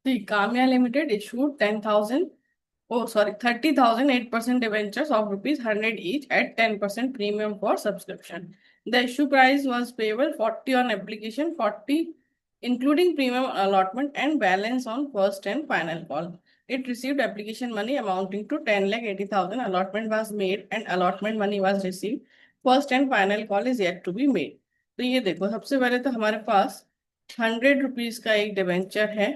The Kamya Limited issued 10,000, oh sorry, 30,000 8% debentures of rupees 100 each at 10% premium for subscription. The issue price was payable 40 on application, 40 including premium allotment and balance on first and final call. It received application money amounting to 10,80,000. Allotment was made and allotment money was received. First and final call is yet to be made. तो ये देखो, सबसे पहले तो हमारे पास 100 rupees का एक debenture है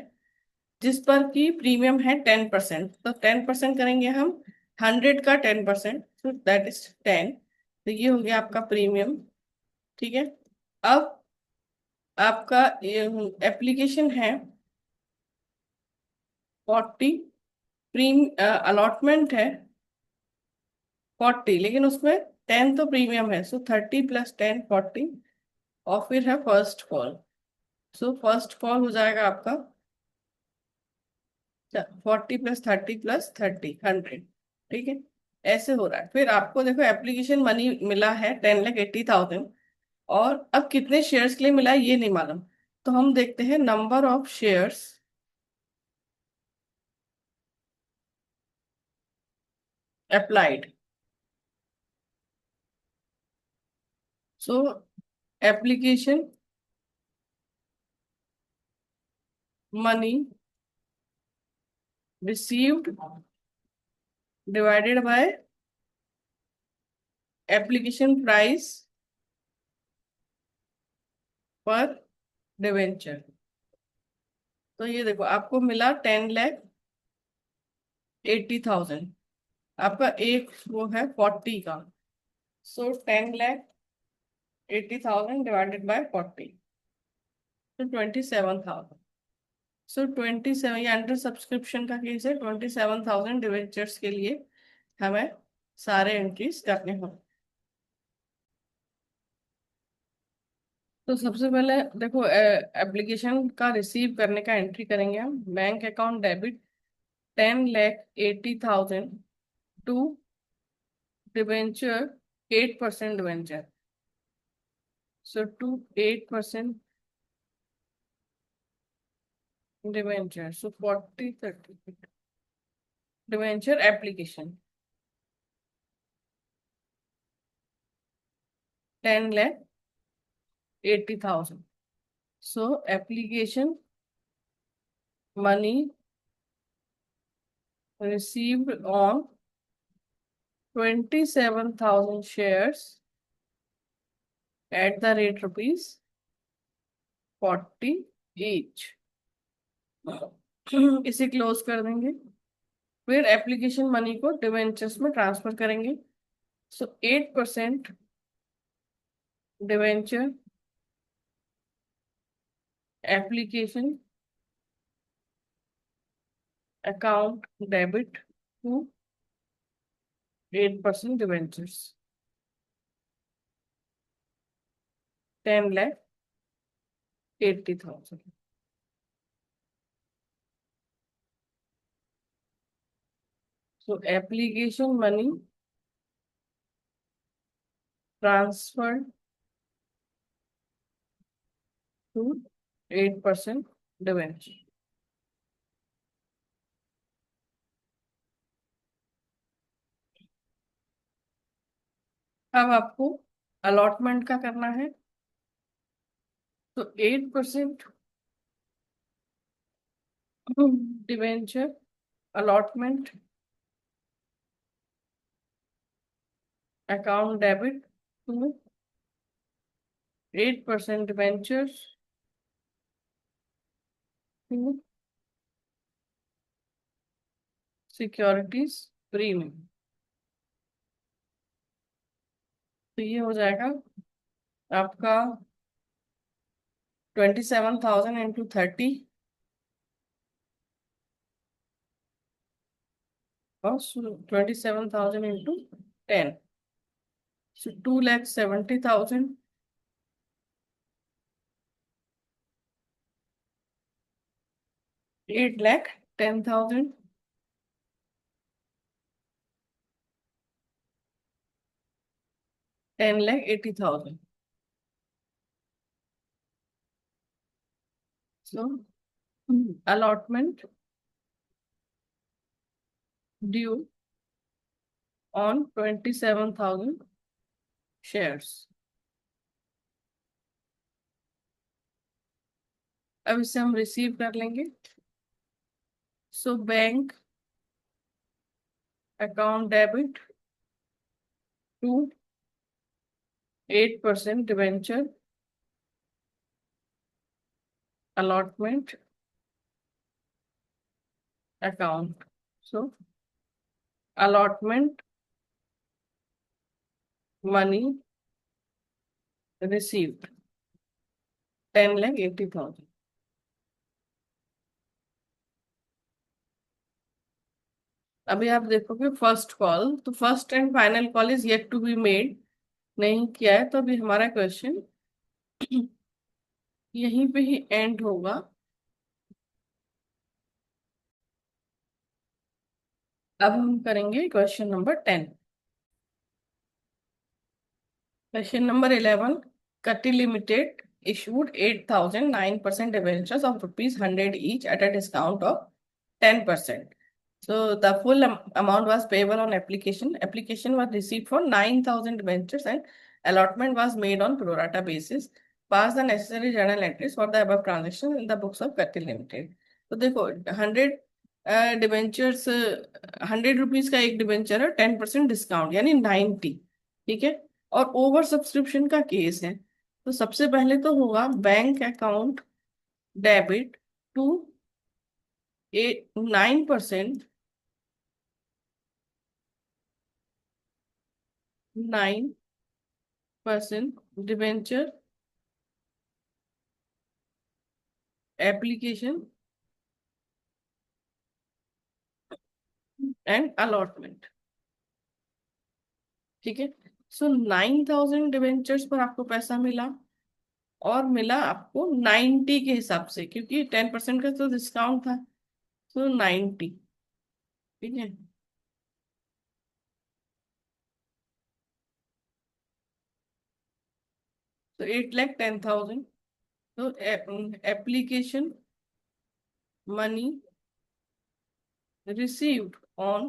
जिस पर की प्रीमियम है 10%। तो 10% करेंगे हम 100 का 10%, तो दैट इज 10। तो ये हो गया आपका प्रीमियम। ठीक है। अब आपका एप्लीकेशन है 40, प्रीम अलॉटमेंट है 40, लेकिन उसमें 10 तो प्रीमियम है, सो 30 प्लस 10 40। और फिर है first call. So first call हो जाएगा आपका 40 प्लस 30 प्लस 30 100। ठीक है। ऐसे हो रहा है। फिर आपको देखो एप्लीकेशन मनी मिला है 10,80,000, और अब कितने शेयर्स के लिए मिला है ये नहीं मालूम। तो हम देखते हैं number of shares applied. So application money received divided by application price पर डिवेंचर। तो ये देखो आपको मिला 10,80,000। आपका एक वो है 40 का। सो 10,80,000 डिवाइडेड बाय 40, तो 27,000। सो 27, ये अंडर सब्सक्रिप्शन का केस है। 27,000 डिवेंचर्स के लिए हमें सारे एंट्रीज करने होंगे। तो सबसे पहले देखो एप्लीकेशन का रिसीव करने का एंट्री करेंगे हम। Bank account debit 10,80,000 to debenture 8% debenture. So to 8% debenture, so 40 30 debenture application 10,80,000। So application money received on 27,000 shares at the rate rupees 40 each। इसे क्लोज कर देंगे। फिर एप्लीकेशन मनी को डिवेंचर्स में ट्रांसफर करेंगे। So 8% debenture application account debit to 8% debentures 10,80,000। So application money transfer to 8% debenture. अब आपको allotment का करना है। तो 8% debenture allotment account debit to 8% debentures to securities premium. तो ये हो जाएगा आपका 27,000 इंटू 30 और 27,000 into 10, so 2,70,000 8,10,000 10,80,000। So allotment due on 27,000 shares. अब इसे हम रिसीव कर लेंगे. So bank account debit to 8% debenture allotment account. So allotment money received 10,80,000. अभी आप देखोगे फर्स्ट कॉल, तो first and final call is yet to be made, नहीं किया है, तो अभी हमारा क्वेश्चन यहीं पे ही एंड होगा. अब हम करेंगे question number 10. Question number 11. Cutty Limited issued 8,000 9% debentures of rupees 100 each at a discount of 10%. So the full amount was payable on application. Application was received for 9,000 debentures and allotment was made on pro rata basis. Pass the necessary journal entries for the above transaction in the books of Cutty Limited. तो देखो 100 debentures, 100 rupees का एक debenture है, 10% discount यानी 90. ठीक है. और over subscription का केस है, तो सबसे पहले तो होगा bank account debit to 9%, 9% debenture application and allotment. ठीक है. सो 9,000 डिवेंचर्स पर आपको पैसा मिला, और मिला आपको 90 के हिसाब से, क्योंकि 10% का तो डिस्काउंट था. सो 90. ठीक है. तो 8,10,000. तो application money received on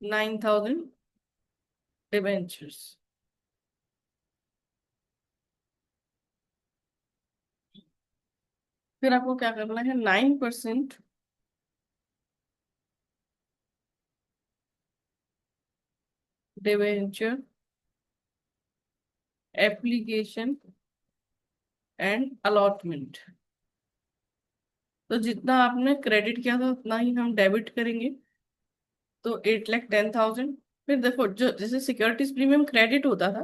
9,000 debentures. फिर आपको क्या करना है, 9% डिवेंचर एप्लीकेशन एंड अलॉटमेंट. तो जितना आपने क्रेडिट किया था उतना ही हम डेबिट करेंगे. तो 8,10,000. फिर देखो, जो जैसे सिक्योरिटीज प्रीमियम क्रेडिट होता था,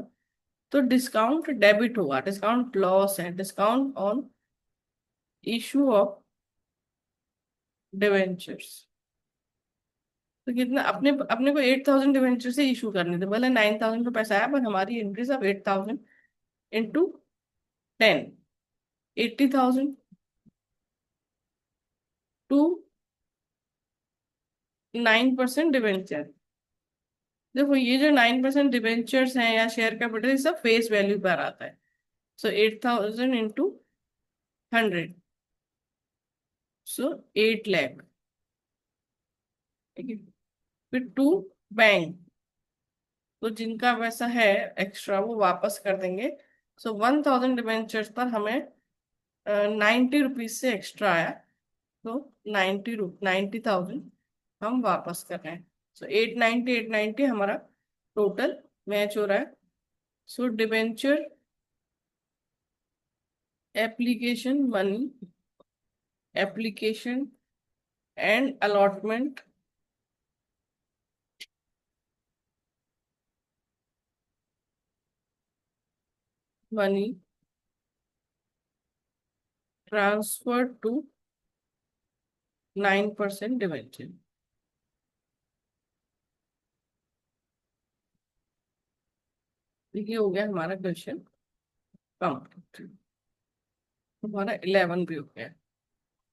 तो डिस्काउंट डेबिट होगा. डिस्काउंट लॉस है, discount on issue of debentures. तो कितना अपने अपने को 8,000 डिवेंचर से इशू करने थे, भले 9,000 का पैसा आया, पर हमारी एंट्री सब 8,000 इंटू 10, 80,000 टू 9% डिवेंचर. देखो ये जो 9% डिवेंचर्स हैं या शेयर कैपिटल, ये सब फेस वैल्यू पर आता है. सो 8,000 इंटू 100, सो 8 लाख. ठीक है. फिर टू बैंक, तो जिनका पैसा है एक्स्ट्रा वो वापस कर देंगे. सो 1,000 डिवेंचर्स पर हमें 90 रुपीज से एक्स्ट्रा आया, तो 90,000 हम वापस कर रहे हैं. सो 890 हमारा टोटल मैच हो रहा है. So debenture application money application and allotment money transfer to 9% debenture. ये हो गया हमारा क्वेश्चन कंप्लीट. हमारा 11 भी हो गया.